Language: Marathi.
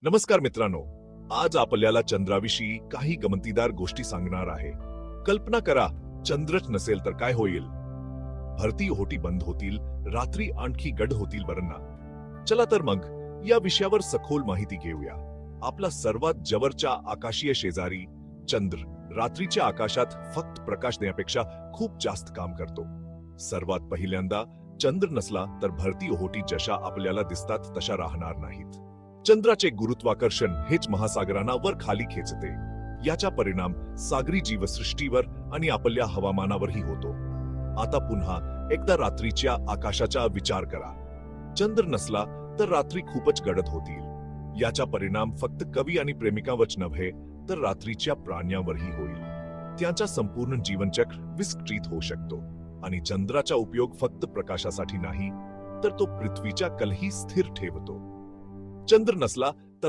नमस्कार मित्रांनो, आज आपल्याला चंद्राविषयी काही गमतीदार गोष्टी सांगणार आहे. कल्पना करा, चंद्रच नसेल तर काय होईल? भरती ओहोटी बंद होतील, रात्री आणखी गड होतील बरं ना? चला तर मग या विषयावर सखोल माहिती घेऊया. आपला सर्वात जवळचा आकाशीय शेजारी चंद्र रात्रीच्या आकाशात फक्त प्रकाश देण्यापेक्षा खूप जास्त काम करतो. सर्वात पहिल्यांदा चंद्र नसला तर भरती ओहोटी जशा आपल्याला दिसतात तशा राहणार नाहीत. चंद्राचे गुरुत्वाकर्षण हेच महासागरांना वर खाली खेचते. याचा परिणाम सागरी जीवसृष्टीवर आणि आपल्या हवामानावरही होतो. आता पुन्हा एकदा रात्रीच्या आकाशाचा विचार करा. चंद्र नसला तर रात्री खूपच गडद होतील. याचा परिणाम फक्त कवी आणि प्रेमिकांवरच नव्हे तर रात्रीच्या प्राण्यांवरही होईल. त्यांचा संपूर्ण जीवनचक्र विस्कळीत होऊ शकतो. आणि चंद्राचा उपयोग फक्त प्रकाशासाठी नाही तर तो पृथ्वीच्या कलही स्थिर ठेवतो. चंद्र नसला